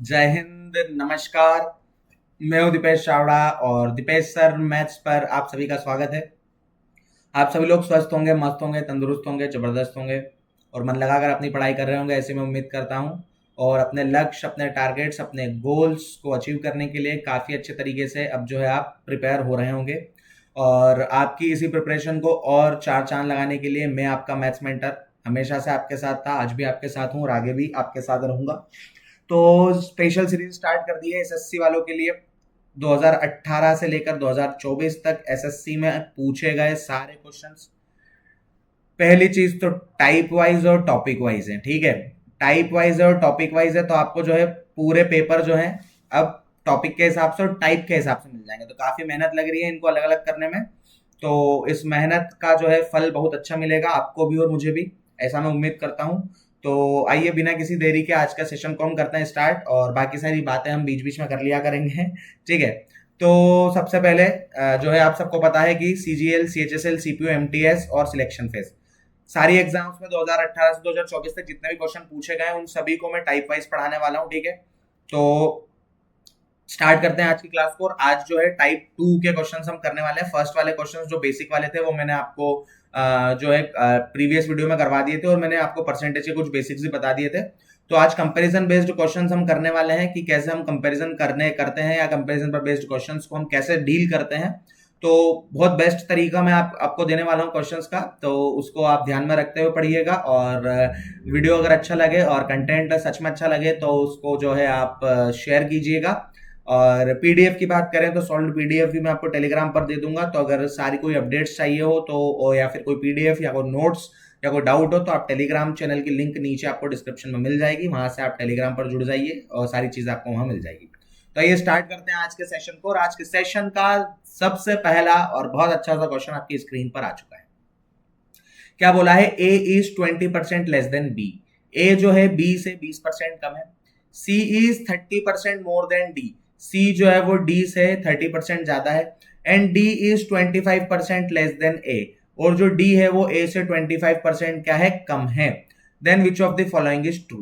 जय हिंद, नमस्कार। मैं हूं दीपेश चावड़ा और दीपेश सर मैथ्स पर आप सभी का स्वागत है। आप सभी लोग स्वस्थ होंगे, मस्त होंगे, तंदुरुस्त होंगे, जबरदस्त होंगे और मन लगाकर अपनी पढ़ाई कर रहे होंगे, ऐसे मैं उम्मीद करता हूं। और अपने लक्ष्य, अपने टारगेट्स, अपने गोल्स को अचीव करने के लिए काफ़ी अच्छे तरीके से अब जो है आप प्रिपेयर हो रहे होंगे। और आपकी इसी प्रिपरेशन को और चार चांद लगाने के लिए मैं आपका मैथ्स मेंटर हमेशा से आपके साथ था, आज भी आपके साथ हूँ और आगे भी आपके साथ रहूंगा। तो स्पेशल सीरीज स्टार्ट कर दी है एसएससी वालों के लिए। 2018 से लेकर 2024 तक एसएससी में पूछे गए सारे क्वेश्चंस। पहली चीज तो टाइप वाइज और टॉपिक वाइज है, ठीक है। टाइप वाइज और टॉपिक वाइज है तो आपको जो है पूरे पेपर जो है अब टॉपिक के हिसाब से और टाइप के हिसाब से मिल जाएंगे, तो काफी मेहनत लग रही है इनको अलग अलग करने में। तो इस मेहनत का जो है फल बहुत अच्छा मिलेगा आपको भी और मुझे भी, ऐसा मैं उम्मीद करता हूँ। तो आइए बिना किसी देरी के आज का सेशन को हम करते हैं स्टार्ट, और बाकी सारी बातें हम बीच बीच में कर लिया करेंगे ठीक है। तो सबसे पहले जो है आप सबको पता है कि सीजीएल, सीएचएसएल, सीपीयू, एमटीएस और सिलेक्शन फेज, सारी एग्जाम्स में 2018 से 2024 तक जितने भी क्वेश्चन पूछे गए उन सभी को मैं टाइप वाइज पढ़ाने वाला हूँ, ठीक है। तो स्टार्ट करते हैं आज की क्लास को। और आज जो है टाइप 2 के क्वेश्चंस हम करने वाले हैं। फर्स्ट वाले क्वेश्चंस जो बेसिक वाले थे वो मैंने आपको जो है प्रीवियस वीडियो में करवा दिए थे और मैंने आपको परसेंटेज के कुछ बेसिक्स भी बता दिए थे। तो आज कंपैरिजन बेस्ड क्वेश्चंस हम करने वाले हैं कि कैसे हम कंपैरिजन करते हैं या कंपैरिजन पर बेस्ड क्वेश्चंस को हम कैसे डील करते हैं। तो बहुत बेस्ट तरीका मैं आपको देने वाला हूँ क्वेश्चंस का, तो उसको आप ध्यान में रखते हुए पढ़िएगा। और वीडियो अगर अच्छा लगे और कंटेंट सच में अच्छा लगे तो उसको जो है आप शेयर कीजिएगा। और पीडीएफ की बात करें तो सॉल्व पीडीएफ भी मैं आपको टेलीग्राम पर दे दूंगा, तो अगर सारी कोई अपडेट्स चाहिए हो तो या फिर कोई पीडीएफ या कोई नोट्स या कोई डाउट हो तो आप टेलीग्राम चैनल की लिंक नीचे आपको डिस्क्रिप्शन में मिल जाएगी, वहां से आप टेलीग्राम पर जुड़ जाइए और सारी चीजें आपको वहां मिल जाएगी। तो ये स्टार्ट करते हैं आज के सेशन को। और आज के सेशन का सबसे पहला और बहुत अच्छा सा क्वेश्चन आपकी स्क्रीन पर आ चुका है। क्या बोला है? A is 20% less than B. A जो है बी से 20% कम है। C is 30% more than D. C जो है वो डी से 30% ज्यादा है। And D is 25% less than A. और जो डी है वो ए से 25% क्या है? कम है। Then which of the following is true?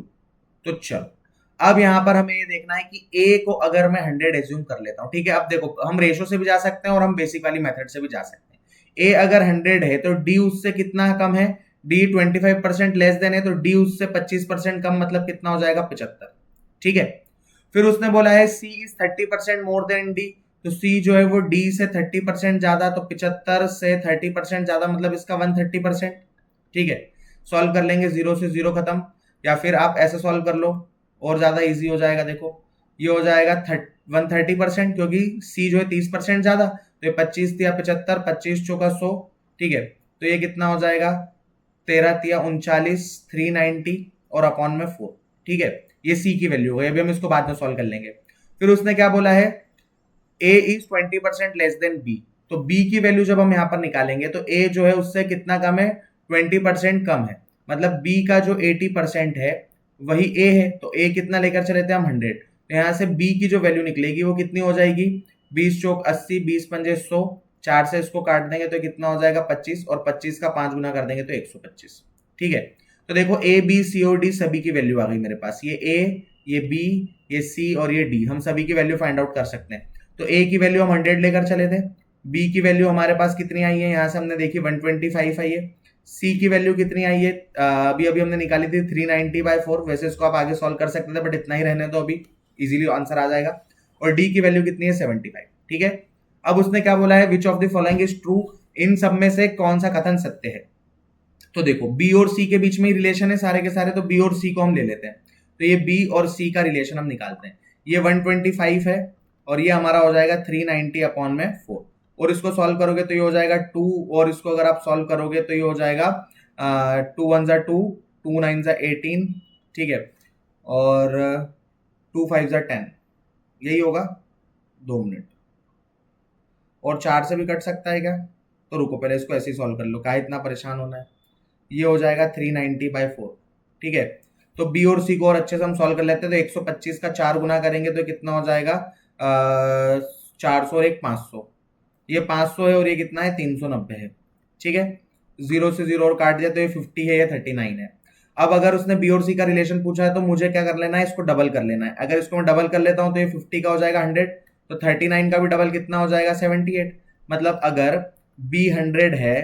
तो चलो, अब यहां पर हमें ये देखना है कि ए को अगर मैं 100 एज्यूम कर लेता हूं, ठीक है। अब देखो, हम रेशो से भी जा सकते हैं और हम बेसिक वाली मेथड से भी जा सकते हैं। ए अगर 100 है तो डी उससे कितना कम है? डी 25% लेस देन है तो डी उससे 25% कम, मतलब कितना हो जाएगा? 75, ठीक है। फिर उसने बोला है C is 30% more than D, तो सी जो है वो डी से 30% ज्यादा, तो 75 से 30% ज्यादा मतलब इसका 130%, ठीक है। सॉल्व कर लेंगे, जीरो से जीरो खत्म। या फिर आप ऐसे सॉल्व कर लो और ज्यादा इजी हो जाएगा। देखो, ये हो जाएगा 130%, क्योंकि सी जो है 30% ज्यादा, तो ये 25 दिया 75, 25 चौका 100, ठीक है। तो ये कितना हो जाएगा? 13 तिया 39, 390 और अपॉन में 4, ठीक है। ये सी की वैल्यू है, अभी हम इसको बाद में सॉल्व कर लेंगे। फिर उसने क्या बोला है? A is 20% less than B. तो बी की वैल्यू जब हम यहां पर निकालेंगे तो ए जो है उससे कितना कम है? 20% कम है। मतलब बी का जो 80% है वही ए है, तो ए कितना लेकर चले थे हम? 100। तो यहां से बी की जो वैल्यू निकलेगी वो कितनी हो जाएगी? 20 चौक 80, 20 पंजे 100, 4 से इसको काट देंगे तो कितना हो जाएगा? 25, और 25 का 5 गुना कर देंगे तो 125, ठीक है। तो देखो, ए बी सी और डी सभी की वैल्यू आ गई मेरे पास। ये ए, ये बी, ये सी और ये डी, हम सभी की वैल्यू फाइंड आउट कर सकते हैं। तो ए की वैल्यू हम 100 लेकर चले थे। बी की वैल्यू हमारे पास कितनी आई है? यहां से हमने देखी 125 आई है। सी की वैल्यू कितनी आई है? अभी अभी हमने निकाली थी 390/4। वैसे इसको आप आगे सॉल्व कर सकते थे बट इतना ही रहने दो, अभी इजीली आंसर आ जाएगा। और डी की वैल्यू कितनी है? 75, ठीक है। अब उसने क्या बोला है? Which of the following is true? इन सब में से कौन सा कथन सत्य है? तो देखो, बी और सी के बीच में ही रिलेशन है सारे के सारे, तो बी और सी को हम ले लेते हैं। तो ये बी और सी का रिलेशन हम निकालते हैं। ये 125 है और ये हमारा हो जाएगा 390 अपॉन में 4। और इसको सॉल्व करोगे तो ये हो जाएगा 2, और इसको अगर आप सॉल्व करोगे तो ये हो जाएगा 2 1 2, 2 9 18, ठीक है। और 2 5 10, यही होगा। 2 मिनट। और 4 से भी कट सकता है क्या? तो रुको, पहले इसको ऐसे ही सॉल्व कर लो, क्या इतना परेशान होना है। ये हो जाएगा 390/4, ठीक है। तो बी और सी को और अच्छे से हम सॉल्व कर लेते हैं। तो 125 का 4 गुना करेंगे तो कितना हो जाएगा? 400 और एक 500। ये 500 है और ये कितना है? 390 है, ठीक है। जीरो से जीरो और काट दिया तो ये 50 है, ये 39 है। अब अगर उसने बी और सी का रिलेशन पूछा है तो मुझे क्या कर लेना है, इसको डबल कर लेना है। अगर इसको मैं डबल कर लेता हूं तो ये 50 का हो जाएगा 100, तो 39 का भी डबल कितना हो जाएगा 78। मतलब अगर बी 100 है,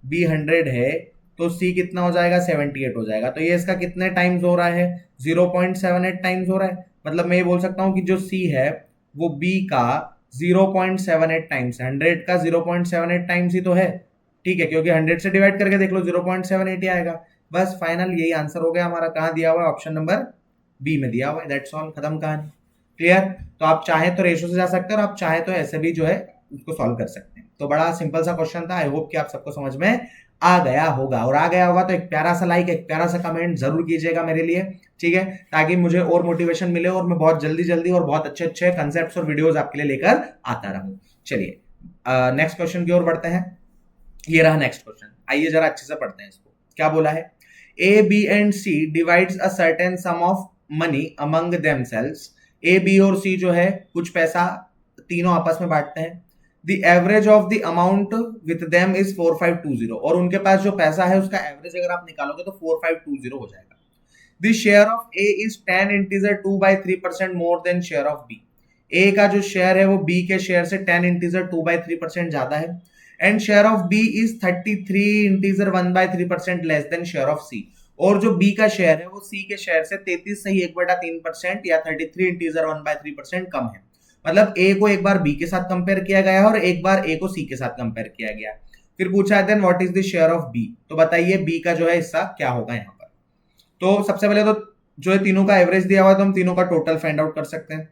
बी 100 है तो सी कितना हो जाएगा 78 हो जाएगा। तो ये इसका कितने टाइम्स हो रहा है, 0.78 टाइम्स हो रहा है। मतलब मैं ये बोल सकता हूं कि जो सी है वो बी का 0.78 टाइम्स, 100 का 0.78 टाइम्स ही तो है, ठीक है, क्योंकि 100 से डिवाइड करके देख लो 0.78 ही आएगा। बस फाइनल यही आंसर हो गया हमारा। कहाँ दिया हुआ है, ऑप्शन नंबर बी में दिया हुआ है। दैट्स ऑल, खत्म कहानी। क्लियर। तो आप चाहे तो रेशो से जा सकते हैं और आप चाहे तो ऐसे भी जो है उसको सॉल्व कर सकते हैं। तो बड़ा सिंपल सा क्वेश्चन था। आई होप कि आप सबको समझ में आ गया होगा, और आ गया होगा तो एक प्यारा सा लाइक, एक प्यारा सा कमेंट जरूर कीजिएगा मेरे लिए, ठीक है, ताकि मुझे और मोटिवेशन मिले और मैं बहुत जल्दी जल्दी और बहुत अच्छे अच्छे कंसेप्ट्स और वीडियोस आपके लिए लेकर आता रहूं। चलिए नेक्स्ट क्वेश्चन की ओर बढ़ते हैं। ये रहा नेक्स्ट क्वेश्चन, आइए जरा अच्छे से पढ़ते हैं इसको। क्या बोला है, a b and c divides a certain sum of money among themselves. A b और सी जो है कुछ पैसा तीनों आपस में बांटते हैं। The average of the amount with them is 4520, और उनके पास जो पैसा है उसका एवरेज अगर आप निकालोगे तो 4520 हो जाएगा। The share of A is 10 integer 2/3% more than share of B. A का जो शेयर है वो बी के शेयर से 10 इंटीजर 2/3% ज्यादा है। And share of B is 33 integer 1/3% less than share of C. और जो बी का शेयर है वो सी के शेयर से 33 सही 1/3% या 33 इंटीजर 1/3% कम है। मतलब ए को एक बार बी के साथ कंपेयर किया गया है और एक बार ए को सी के साथ कंपेयर किया गया। फिर पूछा है then what is the share of b. तो बताइए बी का जो है हिस्सा क्या होगा यहाँ पर। तो सबसे पहले तो जो है तीनों का एवरेज दिया हुआ है तो हम तीनों का टोटल फाइंड आउट कर सकते हैं।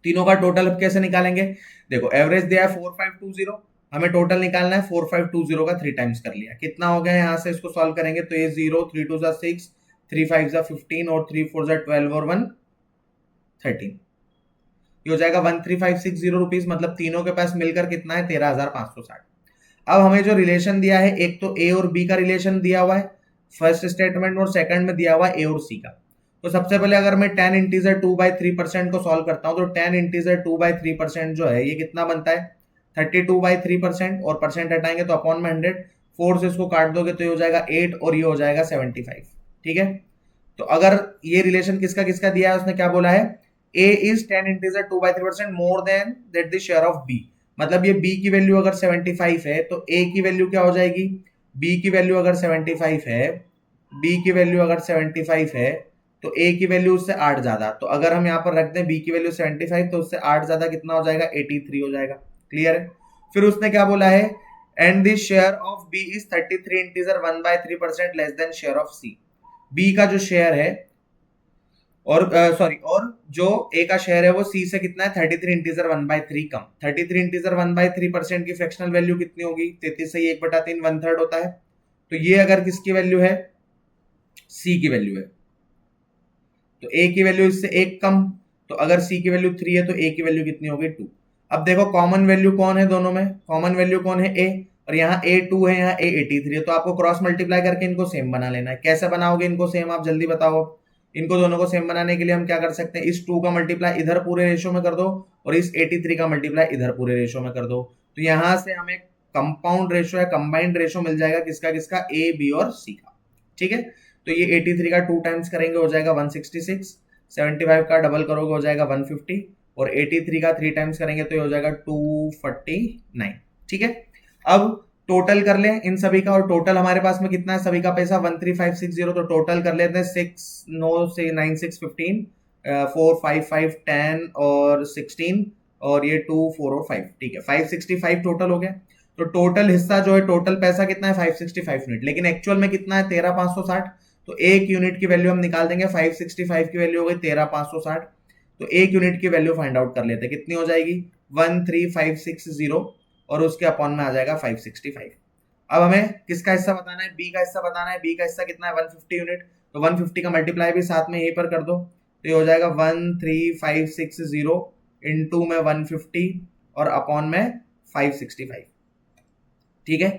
तीनों का टोटल कैसे निकालेंगे, देखो एवरेज दिया है 4520, हमें टोटल निकालना है 4520 का 3 टाइम्स कर लिया, कितना हो गया यहाँ से इसको सॉल्व करेंगे तो ये 0, 3 2 6, 3 5 15 और 3 4 12 और 1 13, ये हो जाएगा 13560 रुपीज। मतलब तीनों के पास मिलकर कितना है 13560। अब हमें जो रिलेशन दिया है, एक तो ए और बी का रिलेशन दिया हुआ है फर्स्ट स्टेटमेंट और सेकंड में दिया हुआ है ए और सी का। तो सबसे पहले अगर मैं 10 इंटीजर 2/3% को सॉल्व करता हूं तो 10 इंटीजर 2/3% जो है ये कितना बनता है 32/3%, और परसेंट हटाएंगे तो अपॉन में 100, 4 से इसको काट दोगे तो ये हो जाएगा 8 और ये हो जाएगा 75, ठीक है। तो अगर ये रिलेशन किसका किसका दिया है, उसने क्या बोला है, A is 10 integer 2/3% more than that the share of B. मतलब ये बी की वैल्यू अगर 75 है तो ए की वैल्यू क्या हो जाएगी, बी की वैल्यू अगर 75 है, बी की वैल्यू अगर 75 है तो ए की वैल्यू उससे 8 ज्यादा। तो अगर हम यहाँ पर रख दें बी की वैल्यू 75 तो उससे 8 ज्यादा कितना हो जाएगा 83 हो जाएगा। क्लियर है। फिर उसने क्या बोला है, and the share of B is 33 integer 1/3% less than share of c. B का जो शेयर है और और जो ए का शेयर है वो सी से कितना है 33 इंटीजर 1/3 कम। 33 इंटीजर 1/3% की फ्रैक्शनल वैल्यू कितनी होगी, 33 से 1/3 1/3 होता है। तो ये अगर किसकी वैल्यू है, सी की वैल्यू है, तो ए की वैल्यू इससे एक कम। तो अगर सी की वैल्यू 3 है तो ए की वैल्यू कितनी होगी 2। अब देखो कॉमन वैल्यू कौन है दोनों में, कॉमन वैल्यू कौन है ए, और यहाँ ए 2 है यहाँ ए 83 है। तो आपको क्रॉस मल्टीप्लाई करके इनको सेम बना लेना है। कैसे बनाओगे इनको सेम, आप जल्दी बताओ। इनको दोनों को सेम बनाने के लिए हम क्या कर सकते हैं, इस 2 का मल्टीप्लाई इधर पूरे रेशो में कर दो और इस 83 का मल्टीप्लाई इधर पूरे रेशो में कर दो। तो यहां से हमें कंपाउंड रेशो या कंबाइंड रेशो मिल जाएगा किसका किसका, ए बी और सी का, ठीक है। तो ये 83 का 2 टाइम्स करेंगे हो जाएगा 166, 75 का डबल करोगे हो जाएगा 150, और 83 का 3 टाइम्स करेंगे तो ये हो जाएगा 249, ठीक है। अब टोटल कर लें इन सभी का, और टोटल हमारे पास में कितना है, सभी का पैसा 13560। तो टोटल कर लेते हैं 6 9 से 9 6 15, 4 5 5 10 और 16, और ये 2 4 और 5, ठीक है, 565 टोटल हो गया। तो टोटल हिस्सा जो है, टोटल पैसा कितना है 565 यूनिट, लेकिन एक्चुअल में कितना है 13560। तो एक यूनिट की वैल्यू हम निकाल देंगे, 565 की वैल्यू हो गई 13560। तो एक यूनिट की वैल्यू फाइंड आउट कर लेते हैं, कितनी हो जाएगी 13560, और उसके अपॉन में आ जाएगा 565। अब हमें किसका हिस्सा बताना है, बी का हिस्सा बताना है। बी का हिस्सा कितना है 150 यूनिट, तो 150 का मल्टीप्लाई भी साथ में यहीं पर कर दो, तो ये हो जाएगा 13560 इंटू में 150 और अपॉन में 565, ठीक है,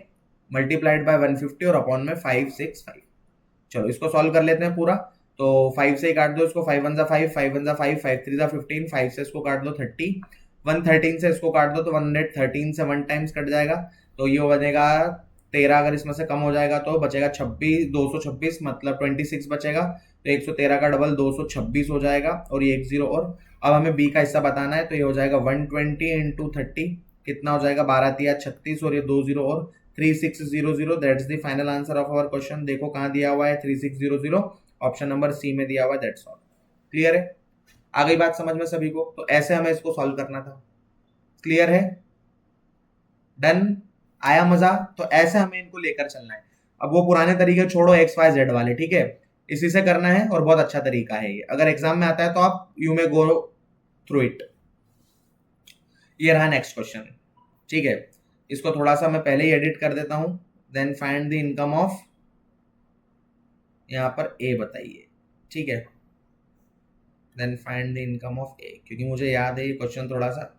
मल्टीप्लाइड बाय 150 और अपॉन में 565। चलो इसको सॉल्व कर लेते हैं पूरा। तो 5 से ही काट दो इसको, 5 1 5, 5 1 5, 5 3 15, 5 से इसको काट दो 30, 113 से इसको काट दो तो 113 से 1 टाइम्स कट जाएगा, तो ये बनेगा 13 अगर इसमें से कम हो जाएगा तो बचेगा 26, 226 मतलब 26 बचेगा, तो 113 का डबल 226 हो जाएगा और ये एक जीरो। और अब हमें बी का हिस्सा बताना है, तो ये हो जाएगा 120 इंटू 30, कितना हो जाएगा 12 तिया 36 और ये 2 जीरो और 3600, that's the final answer of our question. देखो कहाँ दिया हुआ है 3600, ऑप्शन नंबर सी में दिया हुआ है, दैट्स ऑल। क्लियर है, आ गई बात समझ में सभी को? तो ऐसे हमें इसको सॉल्व करना था। क्लियर है, डन, आया मजा? तो ऐसे हमें इनको लेकर चलना है। अब वो पुराने तरीके छोड़ो एक्स वाई जेड वाले, ठीक है, इसी से करना है और बहुत अच्छा तरीका है ये। अगर एग्जाम में आता है तो आप यू में गो थ्रू इट। ये रहा नेक्स्ट क्वेश्चन, ठीक है, इसको थोड़ा सा मैं पहले ही एडिट कर देता हूं। Then find the income of, यहां पर ए बताइए, ठीक है, then find the income of A, क्योंकि मुझे याद है ये क्वेश्चन थोड़ा सा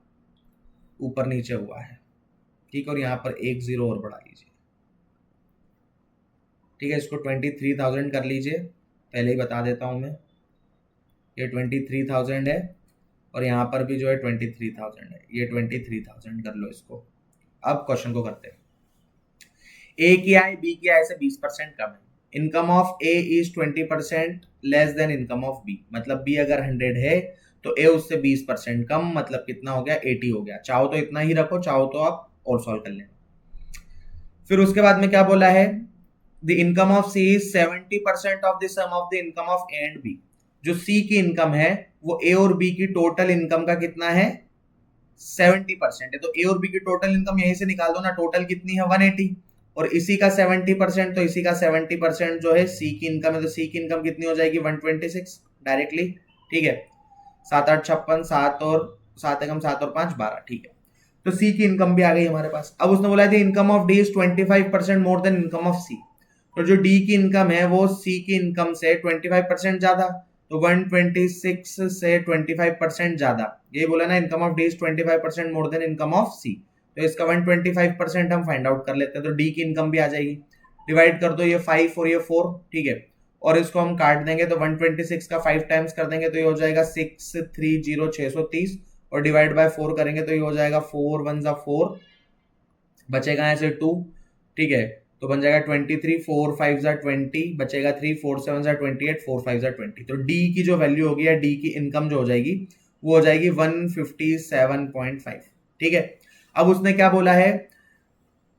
ऊपर नीचे हुआ है, ठीक है, और यहाँ पर एक जीरो और बढ़ा लीजिए, ठीक है, इसको 23,000 कर लीजिए, पहले ही बता देता हूं मैं, ये 23,000 है और यहाँ पर भी जो है 23,000 है, ये 23,000 कर लो इसको। अब क्वेश्चन को करते हैं, ए की आय बी की आय से 20% कम है, income of A is 20% less than income of B, मतलब बी अगर 100 है तो ए उससे 20% कम, मतलब कितना हो गया 80 हो गया। चाहो तो इतना ही रखो, चाहो तो आप और सॉल्व कर लेना। फिर उसके बाद में क्या बोला है, the income of C is 70% of the sum of the income of A and B. जो सी की इनकम है वो ए और बी की टोटल इनकम का कितना है, 70% है। तो ए और बी की टोटल इनकम यहीं से निकाल दो ना, टोटल कितनी है 180, और इसी का 70%, तो इसी का 70% जो है सी की इनकम है, तो सी की इनकम कितनी हो जाएगी 126 डायरेक्टली, ठीक है, 7 8 56, 7 और 7 एकम 7 और 5 12, ठीक है, तो सी की इनकम भी आ गई हमारे पास। अब उसने बोला था income of D is 25% more than income of C, तो जो डी की इनकम है वो सी की इनकम से 25% ज्यादा, तो 126 से 25% ज्यादा, यही बोला ना, income of D is 25% more than income of C, तो इसका 125% हम फाइंड आउट कर लेते हैं, तो डी की इनकम भी आ जाएगी। डिवाइड कर दो, ये 5 और ये 4, ठीक है, और इसको हम काट देंगे तो 126 का 5 टाइम्स कर देंगे तो ये हो जाएगा 630 630, और डिवाइड बाय 4 करेंगे तो ये हो जाएगा 4 1 जा 4, बचेगा ऐसे 2, ठीक है, तो बन जाएगा 23, 4 5 जा 20, बचेगा 3, 4 7 जा 28, 4 5 जा 20, तो डी की जो वैल्यू होगी या डी की इनकम जो हो जाएगी वो हो जाएगी 157.5, ठीक है। अब उसने क्या बोला है,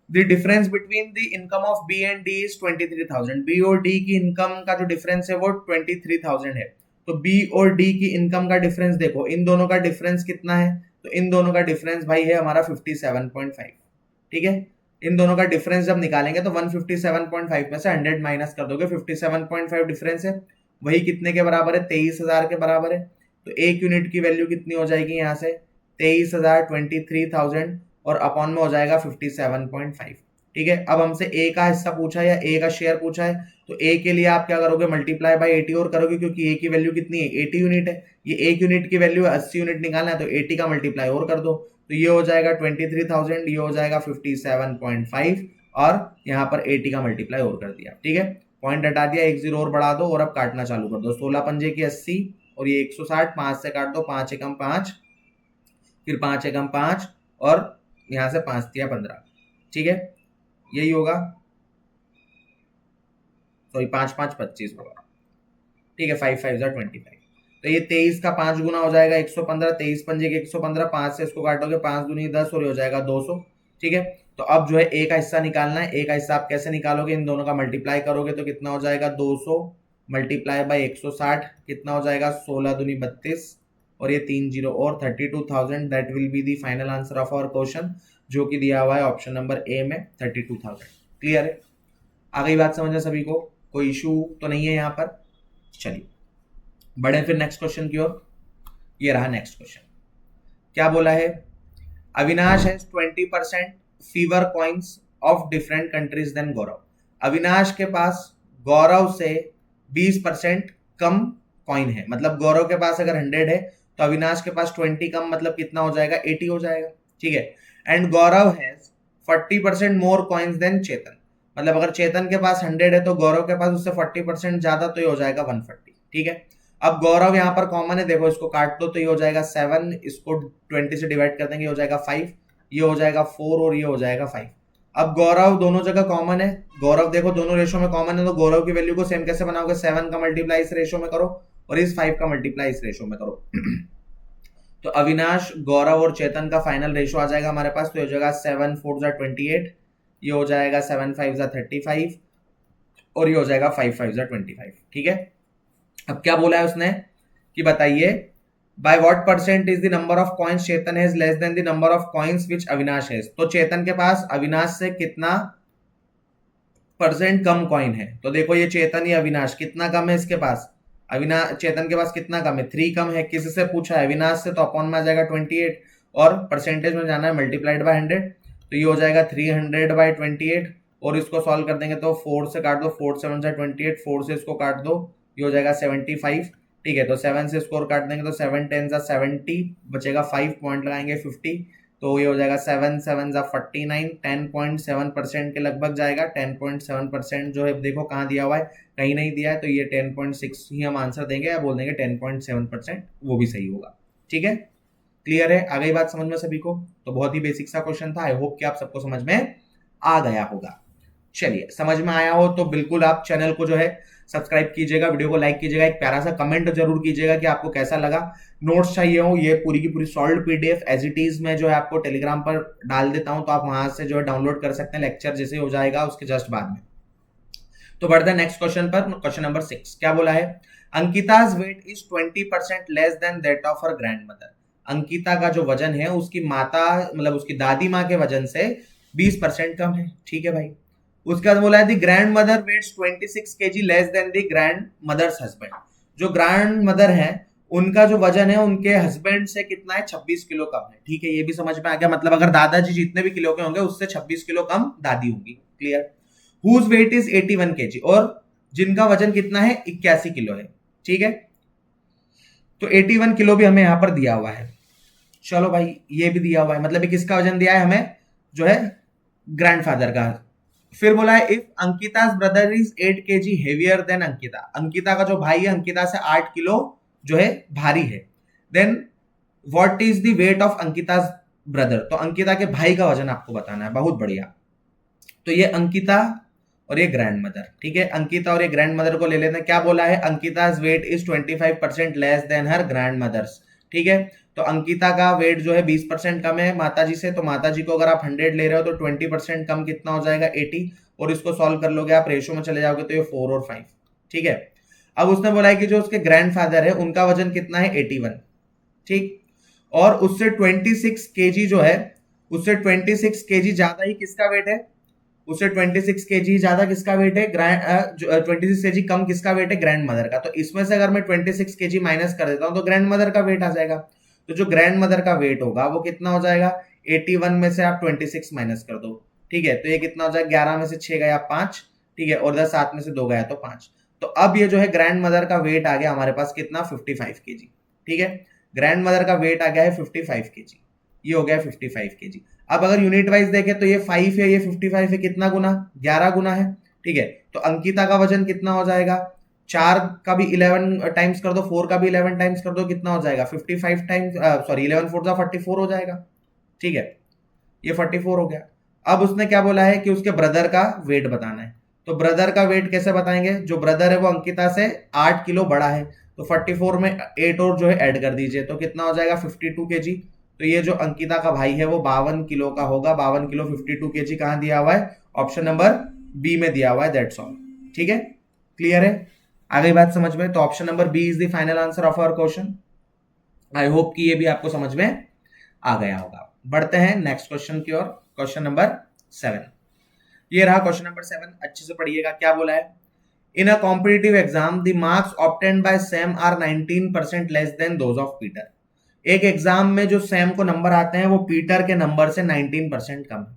the difference between the income of b and D is 23,000, b और डी की इनकम का जो डिफरेंस है वो 23,000 है, तो बी और डी की इनकम का डिफरेंस देखो, इन दोनों का डिफरेंस कितना है, तो इन दोनों का डिफरेंस भाई है हमारा 57.5, ठीक है, इन दोनों का डिफरेंस जब निकालेंगे तो 157.5 में से 100 माइनस कर दोगे, 57.5 डिफरेंस है, वही कितने के बराबर है, 23,000 के बराबर है, तो एक यूनिट की वैल्यू कितनी हो जाएगी यहाँ से 23,000, 23,000 और अपॉन में हो जाएगा 57.5, ठीक है। अब हमसे ए का हिस्सा पूछा है या ए का शेयर पूछा है, तो ए के लिए आप क्या करोगे, मल्टीप्लाई बाय 80 और करोगे, क्योंकि ए की वैल्यू कितनी है 80 यूनिट है, ये एक यूनिट की वैल्यू 80 यूनिट निकालना है, तो 80 का मल्टीप्लाई और कर दो, तो ये हो जाएगा 23,000, ये हो जाएगा 57.5 और यहाँ पर 80 का मल्टीप्लाई और कर दिया, ठीक है, पॉइंट हटा दिया, एक जीरो और बढ़ा दो और अब काटना चालू कर दो, 16 पंजे की 80 और ये 160, 5 से काट दो, 5 एकम 5, फिर 5 एकम 5 और यहाँ से 5 दिया 15, ठीक है, यही होगा, सॉरी 5 5 25 होगा, ठीक है, 5 5 जा 25, तो ये 23 का 5 गुना हो जाएगा 115, 23 पंजे के 115, 5 से इसको काटोगे 5 दूनी 10 और ये हो जाएगा 200, ठीक है। तो अब जो है ए का हिस्सा निकालना है, ए का हिस्सा आप कैसे निकालोगे, इन दोनों का मल्टीप्लाई करोगे तो कितना हो जाएगा 200 मल्टीप्लाई बाय 160, कितना हो जाएगा 16 दूनी 32 और ये 3 जीरो और 32,000, that will be the final answer of our question, जो कि दिया हुआ है ऑप्शन नंबर ए में 32,000। क्लियर है, आ गई बात समझ में सभी को, कोई इशू तो नहीं है यहाँ पर। चलिए बढ़े फिर नेक्स्ट क्वेश्चन की ओर, ये रहा नेक्स्ट क्वेश्चन, क्या बोला है, Avinash has 20% fewer coins of different countries than Gaurav, Avinash के पास गौरव से 20% कम कॉइन है, मतलब गौरव के पास अगर 100 है तो अविनाश के पास 20 कम, मतलब कितना हो जाएगा 80 हो जाएगा, ठीक है, and Gaurav has 40% more coins than Chetan, मतलब अगर चेतन के पास 100 है तो गौरव के पास उससे 40% ज्यादा, तो ये हो जाएगा 140, ठीक है। अब गौरव यहाँ पर कॉमन है, देखो इसको काट दो तो ये हो जाएगा 7, इसको 20 से डिवाइड कर देंगे हो जाएगा 5, ये हो जाएगा 4 और ये हो जाएगा 5। अब गौरव दोनों जगह कॉमन है, गौरव देखो दोनों रेशो में कॉमन है, तो गौरव की वैल्यू को सेम कैसे बनाओगे, 7 का मल्टीप्लाई इस रेशो में करो और इस 5 का मल्टीप्लाई इस रेशो में करो। तो अविनाश, गौरव और चेतन का फाइनल रेशो आ जाएगा हमारे पास, तो ये हो जाएगा 7 4 जा 28, ये हो जाएगा 7 5 जा 35 और ये हो जाएगा 5 5 जा 25। ठीक है, अब क्या बोला है उसने कि बताइए by what percent is the number of coins Chetan has less than the number of coins which Avinash has. तो चेतन के पास अविनाश से कितना परसेंट कम कॉइन है, तो देखो ये चेतन या अविनाश कितना कम है इसके पास, अविनाश चेतन के पास कितना कम है, 3 कम है। किसी से पूछा है अविनाश से, तो अपॉन में आ जाएगा 28 और परसेंटेज में जाना है मल्टीप्लाइड बाय 100, तो ये हो जाएगा 300 बाय 28 और इसको सॉल्व कर देंगे तो 4 से काट दो, 4 7 से 28, 4 से इसको काट दो, ये हो जाएगा 75। ठीक है, तो 7 से स्कोर काट देंगे तो 7 10 जा 70 बचेगा, 5 पॉइंट लगाएंगे 50, तो ये हो जाएगा 7 7 जा 49, 10.7% के लगभग जाएगा। 10.7% जो है देखो कहाँ दिया हुआ है, कहीं नहीं दिया है, तो ये 10.6 ही हम आंसर देंगे या बोल देंगे 10.7%, वो भी सही होगा। ठीक है, क्लियर है, आ गई बात समझ में सभी को। तो बहुत ही बेसिक सा क्वेश्चन था, आई होप कि आप सबको समझ में आ गया होगा। चलिए, समझ में आया हो तो बिल्कुल आप चैनल को जो है सब्सक्राइब कीजिएगा, वीडियो को लाइक कीजिएगा, एक प्यारा सा कमेंट जरूर कीजिएगा कि आपको कैसा लगा। नोट्स चाहिए हो, ये पूरी की पूरी solve PDF as it is में जो है आपको टेलीग्राम पर डाल देता हूं, तो आप वहां से जो है डाउनलोड कर सकते हैं, लेक्चर जैसे हो जाएगा उसके जस्ट बाद में। तो बढ़ते हैं नेक्स्ट क्वेश्चन पर। क्वेश्चन नंबर 6 क्या बोला है, Ankita's weight is 20% less than that of her grandmother. Ankita का जो वजन है उसकी माता मतलब उसकी दादी माँ के वजन से 20% कम है। ठीक है भाई, उसके बाद बोला है the grandmother weighs 26 kg less than the grandmother's husband. जो ग्रैंड मदर है उनका जो वजन है उनके हस्बैंड से कितना है, 26 किलो कम है। ठीक है, ये भी समझ में आ गया, मतलब अगर दादाजी जितने भी किलो के होंगे उससे 26 किलो कम दादी होंगी। Clear, whose weight is 81 kg, और जिनका वजन कितना है 81 किलो है। ठीक है, तो 81 किलो भी हमें यहां पर दिया हुआ है। चलो भाई, ये भी दिया हुआ है, मतलब किसका वजन दिया है हमें, जो है ग्रैंडफादर का। फिर बोला है if Ankita's brother is 8 kg heavier than Ankita, Ankita का जो भाई है अंकिता से 8 किलो जो है भारी है, then what is the weight of Ankita's brother. तो अंकिता के भाई का वजन आपको बताना है। बहुत बढ़िया, तो ये अंकिता और ये ग्रैंड मदर। ठीक है, अंकिता और ये ग्रैंड मदर को ले लेते हैं। क्या बोला है, Ankita's weight is 25% less than her grandmother's. ठीक है, तो अंकिता का वेट जो है 20% कम है माताजी से, तो माताजी को अगर आप 100 ले रहे हो तो 20% कम कितना हो जाएगा, 80, और इसको सॉल्व कर लोगे आप, रेशो में चले जाओगे तो ये 4 और 5। ठीक है, अब उसने बोला है कि जो उसके ग्रैंडफादर है उनका वजन कितना है, 81। ठीक, और उससे 26 kg जो है, उससे 26 kg ज्यादा ही किसका वेट है, उससे 26 kg ज्यादा किसका वेट है, 26 kg कम किसका वेट है, ग्रैंड मदर का। तो इसमें से अगर मैं 26 kg माइनस कर देता हूं तो ग्रैंड मदर का वेट आ जाएगा। तो जो ग्रैंड मदर का वेट होगा वो कितना हो जाएगा, 81 में से आप 26 माइनस कर दो। ठीक है, तो ये कितना हो जाएगा, 11 में से 6 गया 5। ठीक है, और 10 7 में से 2 गया तो 5। तो अब ये जो है ग्रैंड मदर का वेट आ गया हमारे पास कितना, 55 kg। ठीक है, ग्रैंड मदर का वेट आ गया है 55 kg, ये हो गया 55 kg। अब अगर यूनिट वाइज देखें तो ये 5 है, ये 55 है, कितना गुना, 11 गुना है। ठीक है, तो अंकिता का वजन कितना हो जाएगा, 4 का भी 11 टाइम्स कर दो, 4 का भी 11 टाइम्स कर दो, कितना हो जाएगा 55 टाइम्स, सॉरी 11 4 44 हो जाएगा। ठीक है, ये 44 हो गया। अब उसने क्या बोला है कि उसके ब्रदर का वेट बताना है। तो ब्रदर का वेट कैसे बताएंगे, जो ब्रदर है वो अंकिता से 8 किलो बड़ा है, तो 44 में 8 और जो है ऐड कर दीजिए, तो कितना हो जाएगा 52 kg। तो ये जो अंकिता का भाई है वो 52 किलो का होगा। 52 किलो 52 kg कहां दिया हुआ है, ऑप्शन नंबर बी में दिया हुआ है, दैट्स ऑल। ठीक है, क्लियर है, आ गई बात समझ में। तो option number b is the final answer of our question. I hope कि ये भी आपको समझ में आ गया होगा। बढ़ते हैं नेक्स्ट क्वेश्चन की ओर, क्वेश्चन नंबर 7। ये रहा क्वेश्चन नंबर 7, अच्छे से पढ़िएगा। क्या बोला है, in a competitive exam the marks obtained by Sam are 19% less than those of Peter. एक एग्जाम में जो सैम को नंबर आते हैं वो पीटर के नंबर से 19% कम है।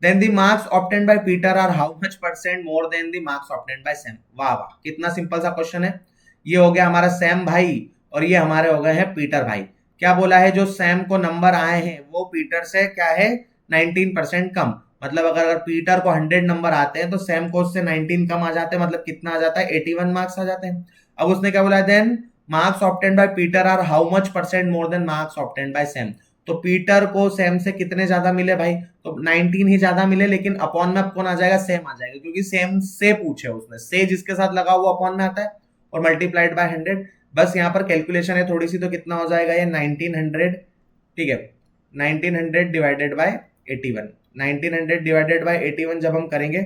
Then the marks obtained by Peter are how much percent more than the marks obtained by Sam. वाह वाह, कितना सिंपल सा क्वेश्चन है। ये हो गया हमारा सैम भाई और ये हमारे हो गए हैं पीटर भाई। क्या बोला है, जो सैम को नंबर आए हैं वो पीटर से क्या है, 19% कम। मतलब अगर पीटर को 100 नंबर आते हैं तो सैम को उससे 19 कम आ जाते हैं, मतलब कितना आ जाता है, 81 मार्क्स आ जाते हैं। अब उसने क्या बोला, then marks obtained by Peter are how much percent more than marks obtained by Sam. तो पीटर को सैम से कितने ज्यादा मिले भाई, तो 19 ही ज्यादा मिले, लेकिन अपॉन में कौन आ जाएगा, सेम आ जाएगा, क्योंकि सेम से पूछे उसने, से जिसके साथ लगा हुआ अपॉन में आता है, और मल्टीप्लाइड बाय 100। बस यहाँ पर कैलकुलेशन है थोड़ी सी, तो कितना हो जाएगा ये 1900, ठीक है, 1900 डिवाइडेड बाय 81, 1900 डिवाइडेड बाय 81 जब हम करेंगे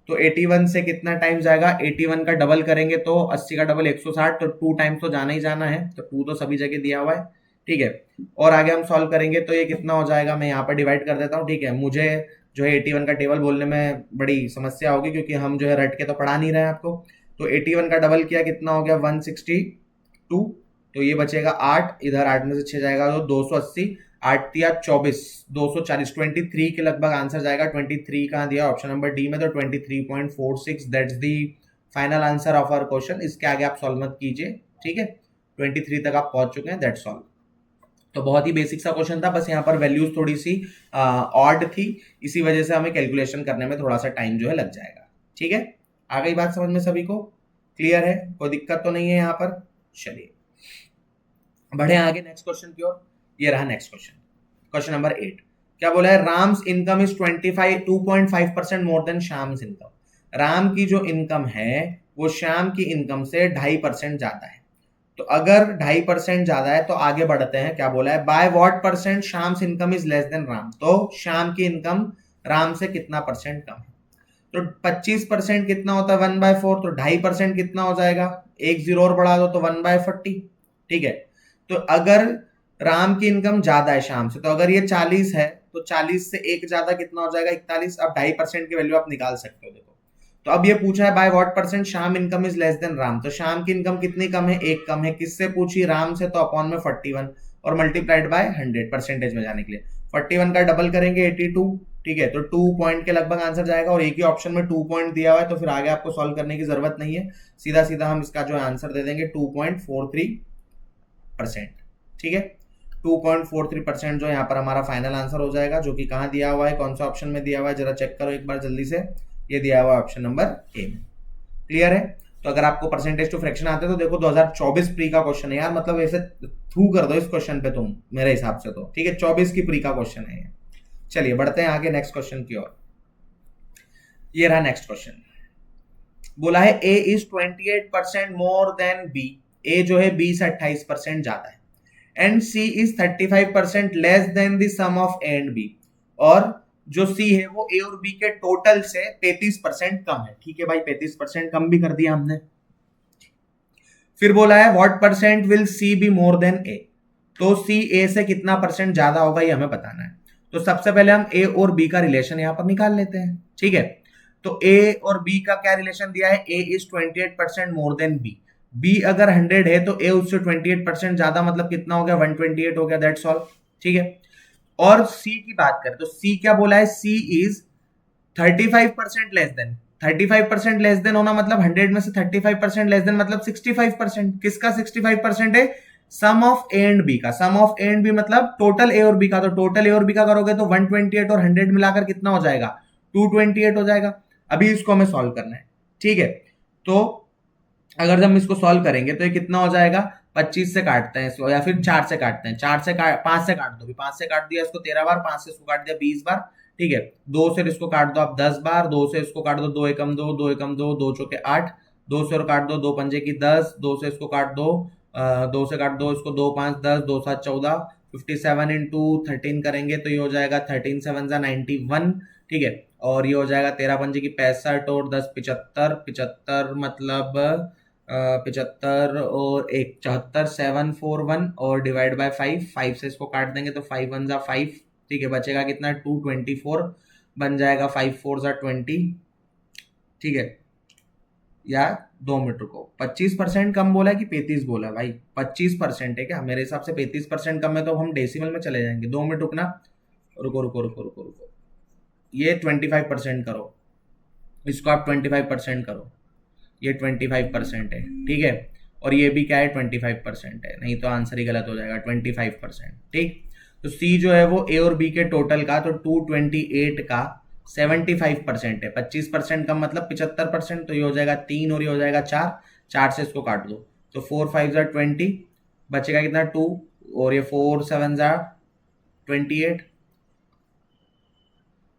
तो 81 से कितना टाइम जाएगा, 81 का डबल करेंगे तो 80 का डबल 160, तो 2 टाइम्स तो जाना ही जाना है, तो 2 तो सभी जगह दिया हुआ है, ठीक है। और आगे हम सॉल्व करेंगे तो ये कितना हो जाएगा, मैं यहाँ पर डिवाइड कर देता हूँ, ठीक है। मुझे जो है 81 का टेबल बोलने में बड़ी समस्या होगी, क्योंकि हम जो है रट के तो पढ़ा नहीं रहे हैं आपको। तो 81 का डबल किया कितना हो गया 162, तो ये बचेगा 8, इधर 8 में से 6 जाएगा तो 280, 8 या 24, 240, 23 के लगभग आंसर जाएगा। 23 कहाँ दिया, ऑप्शन नंबर डी में, तो 23.46 that's the final answer of our question. इसके आगे आप सॉल्व मत कीजिए, ठीक है। 23 तक आप पहुंच चुके हैं, दैट्स ऑल। तो बहुत ही बेसिक सा क्वेश्चन था, बस यहाँ पर वैल्यूज थोड़ी सी ऑड थी, इसी वजह से हमें कैलकुलेशन करने में थोड़ा सा टाइम जो है लग जाएगा, ठीक है। आ गई बात समझ में सभी को, क्लियर है, कोई दिक्कत तो नहीं है यहाँ पर। चलिए बढ़े आगे नेक्स्ट क्वेश्चन की ओर। ये रहा नेक्स्ट क्वेश्चन, क्वेश्चन नंबर 8। क्या बोला है, Ram's income is 2.5% more than Shyam's income. Ram की जो इनकम है वो श्याम की इनकम से 2.5% ज्यादा है। तो अगर 2.5% ज्यादा है तो आगे बढ़ते हैं, क्या बोला है, by what percent Shyam's income is less than Ram. तो श्याम की इनकम राम से कितना परसेंट कम है, तो 25% कितना होता है 1/4, तो 2.5% कितना हो जाएगा, एक जीरो और बढ़ा दो तो 1/40, ठीक है। तो अगर राम की इनकम ज्यादा है श्याम से, तो अगर ये 40 है तो 40 से एक ज्यादा कितना हो जाएगा 41। अब 2.5% की वैल्यू आप निकाल सकते हो, देखो। तो अब ये पूछा है by what percent Shyam income is less than Ram, तो श्याम की इनकम कितनी कम है, एक कम है, किससे पूछी, राम से, तो अपॉन में 41 और मल्टीप्लाइड बाय 100 परसेंटेज में जाने के लिए 41 का डबल करेंगे 82, ठीक है। तो 2 पॉइंट के लगभग आंसर जाएगा, और एक ही ऑप्शन में 2 पॉइंट दिया हुआ है, तो फिर आगे आपको सॉल्व करने की जरूरत नहीं है, सीधा सीधा हम इसका जो आंसर दे देंगे 2.43%, ठीक है। 2.43% जो यहाँ पर हमारा फाइनल आंसर हो जाएगा, जो कि कहाँ दिया हुआ है, कौन सा ऑप्शन में दिया हुआ है, जरा चेक करो एक बार जल्दी से। ये दिया हुआ है ऑप्शन नंबर ए में, क्लियर है। तो अगर आपको परसेंटेज टू फ्रैक्शन आते हैं तो देखो 2024 प्री का क्वेश्चन है यार, मतलब ऐसे थ्रू कर दो इस क्वेश्चन पे तुम, मेरे हिसाब से तो, ठीक है। 24 की प्री का क्वेश्चन है ये। चलिए बढ़ते हैं आगे नेक्स्ट क्वेश्चन की ओर। ये रहा नेक्स्ट क्वेश्चन, बोला है A is 28% more than B. A जो है बी से 28% ज्यादा है, and C is 35% less than the sum of A and B. और जो सी है वो ए और बी के टोटल से 33% कम है, ठीक है भाई, 35% कम भी कर दिया हमने। फिर बोला है what percent will C be more than A. तो सी ए से कितना परसेंट ज्यादा होगा ये हमें बताना है। तो सबसे पहले हम ए और बी का रिलेशन यहां पर निकाल लेते हैं, ठीक है। तो ए और बी का क्या रिलेशन दिया है, A is 28% more than B. B अगर 100 है तो ए उससे 28% ज्यादा, मतलब कितना हो गया 128 हो गया, दैट्स ऑल, ठीक है। और सी की बात करें तो सी क्या बोला है, C is 35% less than. 35% less than होना मतलब 100 में से 35% लेस देन मतलब 65%। किसका 65% है, सम ऑफ ए एंड बी का। सम ऑफ ए एंड बी मतलब टोटल ए और बी का। तो टोटल ए और बी का करोगे तो 128 और 100 मिलाकर कितना हो जाएगा, 228 हो जाएगा। अभी इसको हमें सॉल्व करना है, ठीक है। तो अगर हम इसको सॉल्व करेंगे तो ये कितना हो जाएगा, 25 से काटते हैं इसको, या फिर 4 से काटते हैं, 5 से काट दो, 5 से काट दिया इसको 13 बार, 5 से इसको काट दिया 20 बार, ठीक है। 2 से इसको काट दो आप 10 बार, 2 से इसको काट दो 2 एकम 2, 2 एकम 2, 2 चौके 8, 2 से और काट दो 2 पंजे की 10, 2 से इसको काट दो 2 से काट दो इसको 2 5 10, 2 7 14, 57 इंटू 13 करेंगे तो ये हो जाएगा 13 7 91, ठीक है। और ये हो जाएगा 13 पंजे की 65 और 10 75, 75 मतलब 75 और 1 74, 741 और डिवाइड बाय 5, 5 से इसको काट देंगे तो 5 1 जा 5, ठीक है। बचेगा कितना 224 बन जाएगा, 5 4 जा 20, ठीक है। या 2 मिनट रुको, 25% कम बोला है कि 35 बोला है भाई, 25% है क्या, मेरे हिसाब से 35% कम है, तो हम डेसिमल में चले जाएंगे। 2 मिनट रुकना, रुको रुको रुको रुको रुको, ये 25% करो, इसको आप 25% करो, ये 25% है, ठीक है। और ये भी क्या है 25% है, नहीं तो आंसर ही गलत हो जाएगा, 25%, ठीक। तो सी जो है वो ए और बी के टोटल का, तो 228 का 75% है, 25% का मतलब 75%, तो ये हो जाएगा 3 और ये हो जाएगा 4, 4 से इसको काट दो तो 4 5 जा 20, बचेगा कितना 2, और ये 4 7 जा 28,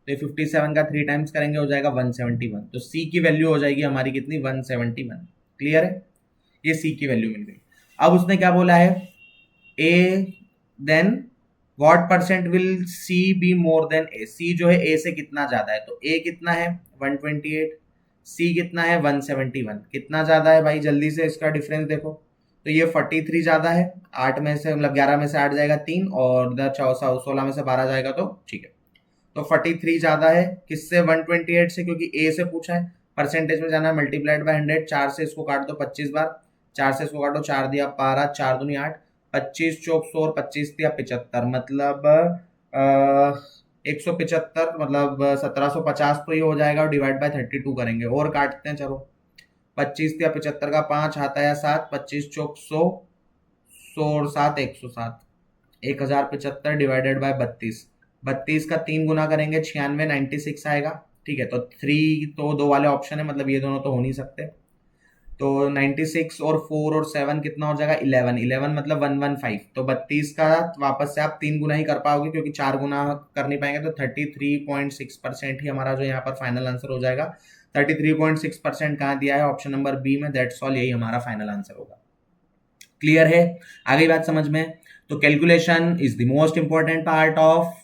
तो 57 का 3 टाइम्स करेंगे हो जाएगा 171। तो सी की वैल्यू हो जाएगी हमारी कितनी, 171। क्लियर है, ये सी की वैल्यू मिल गई। अब उसने क्या बोला है, A then what percent will C be more than A, C जो है ए से कितना ज्यादा है, तो ए कितना है 128, सी कितना है 171, कितना ज्यादा है भाई, जल्दी से इसका डिफरेंस देखो। तो ये 43 ज्यादा है, 8 में से मतलब 11 में से 8 जाएगा 3, और 16 में से 12 जाएगा, तो ठीक है। तो 43 ज्यादा है किससे, 128 से, क्योंकि ए से पूछा है। परसेंटेज में जाना है, मल्टीप्लाइड बाय 100, 4 से इसको काट दो 25 बार, 4 से इसको काटो, 4 दिया 12, 4 दूनी 8, 25 चौक 100 और 25 दिया 75, मतलब 175, मतलब 1750 तो ये हो जाएगा, और डिवाइड बाय 32 करेंगे और काटते हैं। चलो 25 दिया 75 का 5 आता है 7, 25 चौक 100, 100 और 7 107, 1075 डिवाइडेड बाय 32, 32 का 3 गुना करेंगे 96, 96 आएगा। ठीक है, तो 3 तो दो वाले ऑप्शन है, मतलब ये दोनों तो हो नहीं सकते। तो 96 और 4 और 7 कितना हो जाएगा, 11, 11 मतलब 115। तो 32 का वापस से आप 3 गुना ही कर पाओगे, क्योंकि 4 गुना कर नहीं पाएंगे। तो 33.6% ही हमारा जो यहाँ पर फाइनल आंसर हो जाएगा। 33.6% कहाँ दिया है, ऑप्शन नंबर बी में, दैट्स ऑल, यही हमारा फाइनल आंसर होगा। क्लियर है, आ गई बात समझ में। तो calculation is the most important part of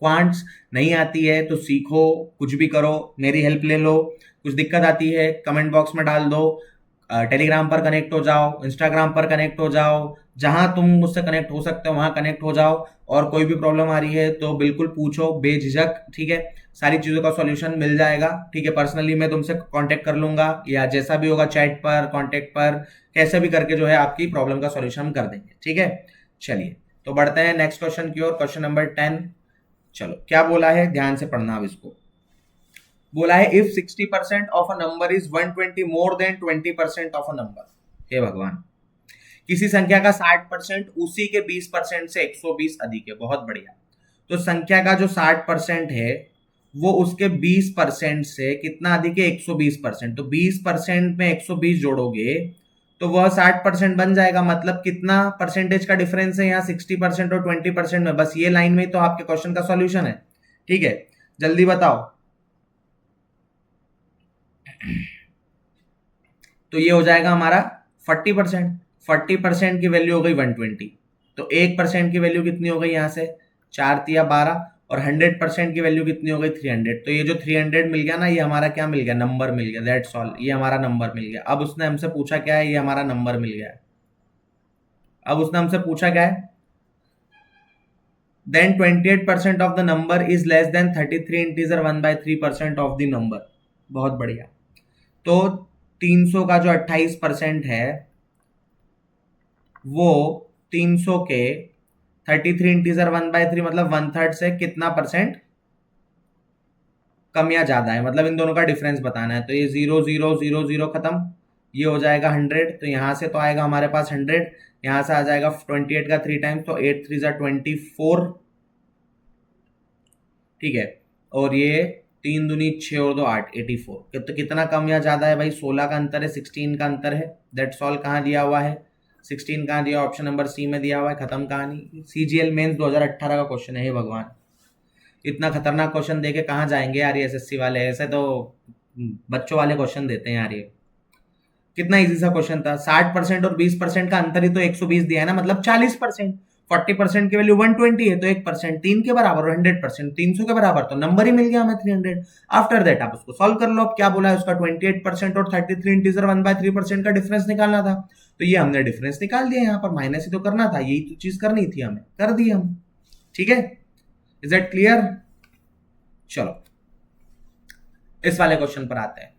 quants. नहीं आती है तो सीखो, कुछ भी करो, मेरी हेल्प ले लो। कुछ दिक्कत आती है कमेंट बॉक्स में डाल दो, टेलीग्राम पर कनेक्ट हो जाओ, इंस्टाग्राम पर कनेक्ट हो जाओ, जहां तुम मुझसे कनेक्ट हो सकते हो वहां कनेक्ट हो जाओ। और कोई भी प्रॉब्लम आ रही है तो बिल्कुल पूछो बेझिझक, ठीक है, सारी चीजों का सॉल्यूशन मिल जाएगा। ठीक है, पर्सनली मैं तुमसे कांटेक्ट कर लूंगा, या जैसा भी होगा चैट पर, कांटेक्ट पर, कैसे भी करके जो है आपकी प्रॉब्लम का सॉल्यूशन कर देंगे। ठीक है, चलिए तो बढ़ते हैं नेक्स्ट क्वेश्चन की ओर, क्वेश्चन नंबर 10। चलो क्या बोला है, ध्यान से पढ़ना अब इसको। बोला है if 60% of a number is 120 more than 20% of a number. हे भगवान, किसी संख्या का 60% उसी के 20% से 120 अधिक है। बहुत बढ़िया। तो संख्या का जो 60% है वो उसके 20% से कितना अधिक है, 120%। तो 20% में 120 जोड़ोगे तो वह 60% बन जाएगा। मतलब कितना परसेंटेज का डिफरेंस है यहाँ, 60% और 20% में। बस ये लाइन में तो आपके क्वेश्चन का सॉल्यूशन है। ठीक है, जल्दी बताओ। तो ये हो जाएगा हमारा 40%। 40% की वैल्यू हो गई 120, तो 1% की वैल्यू कितनी हो गई यहाँ से, 4 तिया 12, और 100% की वैल्यू कितनी हो गई 300। तो ये जो 300 मिल गया ना, ये हमारा क्या मिल गया, नंबर मिल गया। दैट्स ऑल, ये हमारा नंबर मिल गया। अब उसने हमसे पूछा क्या है, ये हमारा नंबर मिल गया है। अब उसने हमसे पूछा क्या है, then 28% of the number is less than 33 integer 1/3% of the number। बहुत बढ़िया। तो 300 का जो 28% है वो 300 के 33 इंटीजर 1/3 मतलब 1/3 से कितना परसेंट कम या ज्यादा है, मतलब इन दोनों का डिफरेंस बताना है। तो ये 0 0 0 0 खत्म, ये हो जाएगा 100। तो यहां से तो आएगा हमारे पास 100, यहां से आ जाएगा 28 का 3 टाइम्स, तो 8 3 24। ठीक है, और ये 3 दूनी 6 और 2 8, 84। तो कितना कम या ज्यादा है भाई, 16 का अंतर है, 16 का अंतर है। That's all. कहाँ दिया हुआ है, 16 कहाँ दिया, ऑप्शन नंबर सी में दिया हुआ है। खत्म कहानी। सीजीएल मेंस 2018 का क्वेश्चन है। हे भगवान, इतना खतरनाक क्वेश्चन देके कहाँ जाएंगे यार ये एसएससी वाले, ऐसे तो बच्चों वाले क्वेश्चन देते हैं यार। ये कितना इजी सा क्वेश्चन था। 60% और 20% का अंतर ही तो 120 दिया है ना, मतलब 40%। 40% की वैल्यू 120 है तो 1%, 3 के बराबर, और 100% 300 के बराबर, तो नंबर ही मिल गया हमें 300। आफ्टर दैट आप उसको सॉल्व कर लो। अब क्या बोला है उसका, 28% और 33 इंटीजर 1/3% का डिफरेंस निकालना था। तो ये हमने डिफरेंस निकाल दिया, यहाँ पर माइनस ही तो करना था, यही तो चीज करनी थी हमें, कर दी हम। ठीक है, इज दैट क्लियर। चलो इस वाले क्वेश्चन पर आते हैं।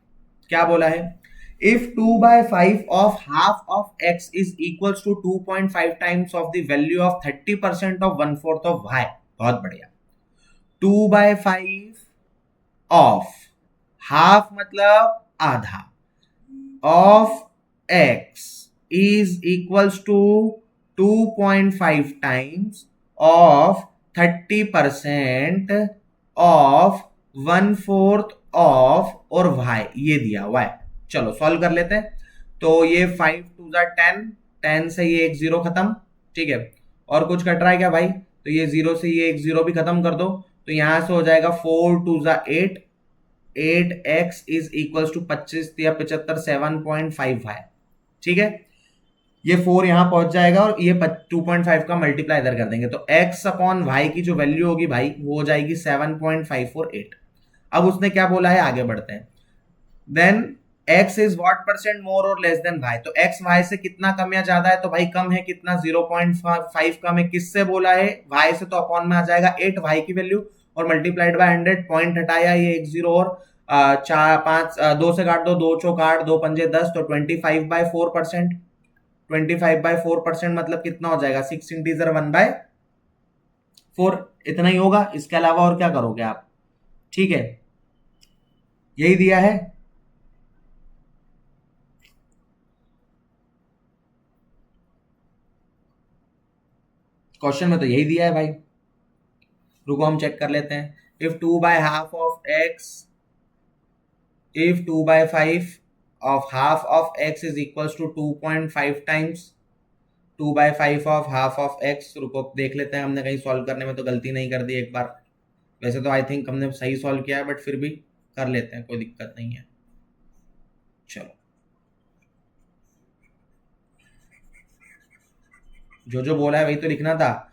क्या बोला है, if 2/5 of half of x is equals to 2.5 times of the value of 30% of 1/4 of y। बहुत बढ़िया। 2/5 of half मतलब आधा of x is equals to 2.5 times of 30% of 1/4 of और y, ये दिया हुआ है। चलो सॉल्व कर लेते हैं। तो ये 5 2 10, 10 से ये 1 0 खत्म। ठीक है, और कुछ कट रहा है क्या भाई, तो ये 0 से ये एक 0 भी खत्म कर दो, तो यहां से हो जाएगा 4 टू ज़ा 8, 8x इज इक्वल टू 25 या 75, 7.5 है। ठीक है, ये 4 यहां पहुंच जाएगा और ये 2.5 का मल्टीप्लाई इधर कर देंगे, तो x अपॉन वाई की जो वैल्यू होगी भाई वो हो जाएगी 7.548। अब उसने क्या बोला है, आगे बढ़ते हैं। Then x is what percent more और लेस देन y, तो x y से कितना कम या ज्यादा है, तो भाई कम है कितना, 0.5 कम है। किससे बोला है, y से, तो अपॉन में आ जाएगा 8 y की वैल्यू और मल्टीप्लाइड बाय 100, पॉइंट हटाया, ये एक जीरो और चार पांच, दो से काट दो, दो चौक 8, दो पंजे 10, तो 25/4%। 25/4% मतलब कितना हो जाएगा, 6 इंटीजर 1/4, इतना ही होगा। इसके अलावा और क्या करोगे आप, ठीक है, यही दिया है। क्वेश्चन में तो यही दिया है भाई, रुको हम चेक कर लेते हैं। If 2/2 of x, if 2/5 of half of x is equals to 2.5 times 2/5 of half of x, रुको देख लेते हैं, हमने कहीं सॉल्व करने में तो गलती नहीं कर दी एक बार। वैसे तो आई थिंक हमने सही सॉल्व किया है, बट फिर भी कर लेते हैं, कोई दिक्कत नहीं है। चलो, जो जो बोला है वही तो लिखना था।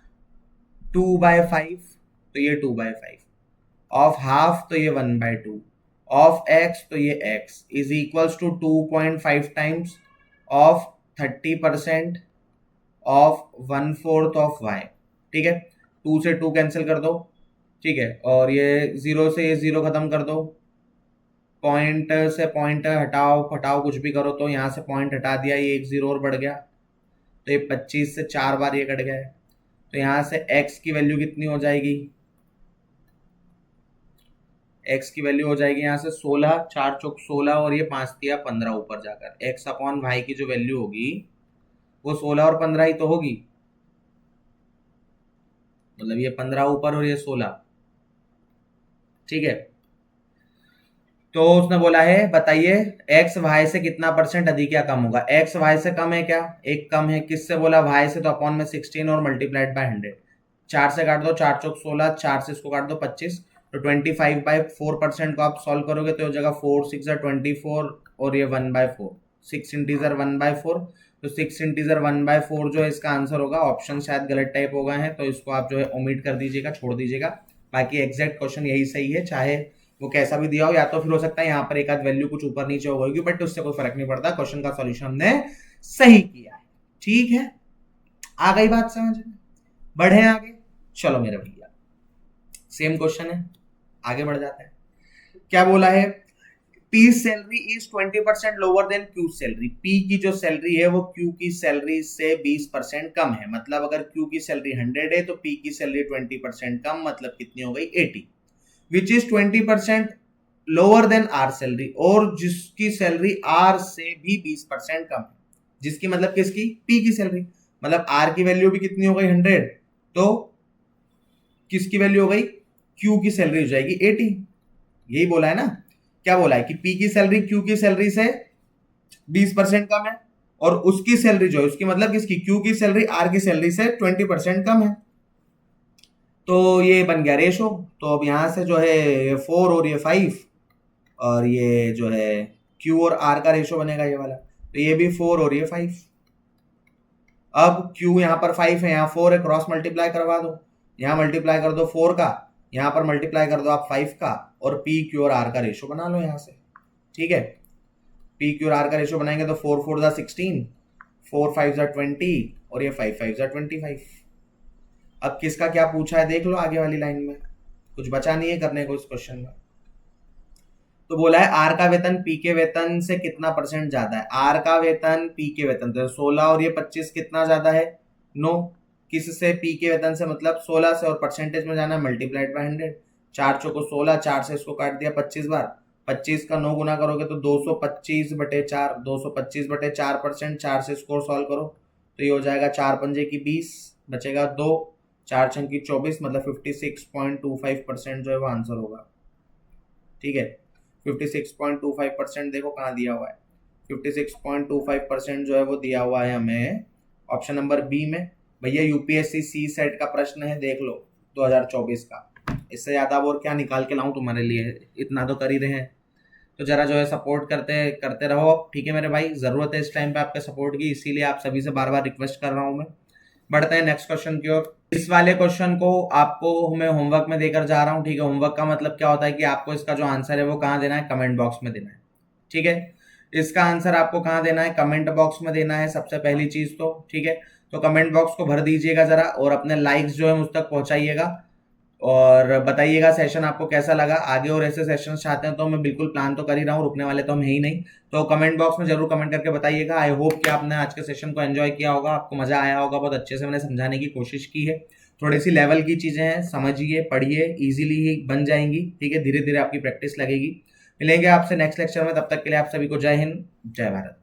2/5 तो ये 2/5, ऑफ हाफ तो ये 1/2, ऑफ एक्स तो ये X is equals to 2.5 times of 30% of 1/4 of Y. ठीक है, 2 से 2 कैंसिल कर दो, ठीक है, और ये 0 से ये 0 खत्म कर दो, पॉइंट से पॉइंट हटाओ हटाओ कुछ भी करो, तो यहाँ से पॉइंट हटा दिया, ये एक 0 और बढ़ गया, तो ये 25 से 4 बार ये कट गया है, तो यहाँ से x की वैल्यू कितनी हो जाएगी, x की वैल्यू हो जाएगी यहाँ से 16, 4 चौक 16 और ये 5 दिया 15 ऊपर जाकर, x अपॉन वाई की जो वैल्यू होगी वो 16 और 15 ही तो होगी, मतलब ये 15 ऊपर और ये 16। ठीक है, तो उसने बोला है बताइए x y से कितना परसेंट अधिक या कम होगा। x y से कम है क्या, एक कम है, किससे बोला, y से, तो अपॉन में 16 और मल्टीप्लाइड बाय 100, 4 से काट दो, 4 चौक 16, 4 से इसको काट दो 25, तो 25/4% को आप सॉल्व करोगे तो हो जाएगा 4 6 24 और ये 1/4, 6 इंटीजर 1/4, तो 6 इंटीजर 1/4 जो है इसका आंसर होगा। ऑप्शन शायद गलत टाइप हो गए हैं, तो इसको आप जो है ओमिट कर दीजिएगा, छोड़ दीजिएगा, बाकी एग्जैक्ट क्वेश्चन यही सही है, चाहे वो कैसा भी दिया हो, या तो फिर हो सकता है यहाँ पर एक आध वैल्यू कुछ ऊपर नीचे हो गई, बट उससे कोई फर्क नहीं पड़ता, क्वेश्चन का सॉल्यूशन हमने सही किया है। ठीक है, आ गई बात समझ में, बढ़े आगे, चलो मेरे भैया, सेम क्वेश्चन है, आगे बढ़ जाते हैं। क्या बोला है, P salary is 20% lower than Q salary, P की जो सैलरी है वो Q की सैलरी से 20% कम है, मतलब अगर Q की सैलरी 100 है तो P की सैलरी 20% कम, मतलब कितनी हो गई 80, which is 20% lower than R salary, और जिसकी सैलरी R से भी 20% कम है, जिसकी मतलब किसकी, P की सैलरी, मतलब R की वैल्यू भी कितनी हो गई 100, तो किसकी वैल्यू हो गई, Q की सैलरी हो जाएगी 80। यही बोला है ना, क्या बोला है कि P की सैलरी Q की सैलरी से 20% कम है, और उसकी सैलरी जो है, उसकी मतलब किसकी, Q की सैलरी R की सैलरी से 20% कम है, तो ये बन गया रेशो। तो अब यहां से जो है ये 4 और ये 5, और ये जो है Q और R का रेशो बनेगा ये वाला, तो ये भी 4 और ये 5। अब Q यहाँ पर 5 है, यहाँ 4 है, क्रॉस मल्टीप्लाई करवा दो, यहाँ मल्टीप्लाई कर दो 4 का, यहाँ पर मल्टीप्लाई कर दो आप 5 का, और P Q और R का रेशो बना लो यहाँ से। ठीक है, P Q और R का रेशो बनाएंगे तो 4 4 जा 16, 4 5 जा 20 और ये 5 5 जा 25। अब किसका क्या पूछा है देख लो, आगे वाली लाइन में कुछ बचा नहीं है करने को इस क्वेश्चन में। तो बोला है आर का वेतन पी के वेतन से कितना परसेंट ज्यादा है, आर का वेतन पी के वेतन तो 16 और ये 25 कितना ज्यादा है, 9, किससे, पी के वेतन से, मतलब 16 से, और परसेंटेज में जाना है मल्टीप्लाइड बाय 100, 4 चौको 16, 4 से इसको काट दिया 25 बार, 25 का 9 गुना करोगे तो 225/4, 225/4%, 4 से स्कोर सॉल्व करो तो ये हो जाएगा 4 पंजे की 20, बचेगा 2, 4 छंग की 24, मतलब 56.25% जो है वो आंसर होगा। ठीक है, 56.25% देखो कहाँ दिया हुआ है, 56.25% जो है वो दिया हुआ है हमें ऑप्शन नंबर बी में, भैया यूपीएससी सी सेट का प्रश्न है, देख लो 2024 का। इससे ज़्यादा और क्या निकाल के लाऊं तुम्हारे लिए, इतना तो कर ही रहे हैं। तो जरा जो है सपोर्ट करते करते रहो, ठीक है मेरे भाई, ज़रूरत है इस टाइम पे आपके सपोर्ट की, इसीलिए आप सभी से बार बार रिक्वेस्ट कर रहा हूँ मैं। बढ़ते हैं नेक्स्ट क्वेश्चन की ओर। इस वाले क्वेश्चन को आपको मैं होमवर्क में देकर जा रहा हूँ, ठीक है। होमवर्क का मतलब क्या होता है कि आपको इसका जो आंसर है वो कहाँ देना है, कमेंट बॉक्स में देना है, ठीक है। इसका आंसर आपको कहाँ देना है, कमेंट बॉक्स में देना है सबसे पहली चीज तो, ठीक है। तो कमेंट बॉक्स को भर दीजिएगा जरा, और अपने लाइक्स जो है मुझ तक पहुंचाइएगा, और बताइएगा सेशन आपको कैसा लगा। आगे और ऐसे सेशन चाहते हैं तो मैं बिल्कुल प्लान तो कर ही रहा हूँ, रुकने वाले तो हम है ही नहीं। तो कमेंट बॉक्स में जरूर कमेंट करके बताइएगा। आई होप कि आपने आज के सेशन को एंजॉय किया होगा, आपको मजा आया होगा, बहुत अच्छे से मैंने समझाने की कोशिश की है। थोड़ी सी लेवल की चीजें हैं, समझिए पढ़िए, इजीली ही बन जाएंगी, ठीक है। धीरे धीरे आपकी प्रैक्टिस लगेगी। मिलेंगे आपसे नेक्स्ट लेक्चर में, तब तक के लिए आप सभी को जय हिंद, जय भारत।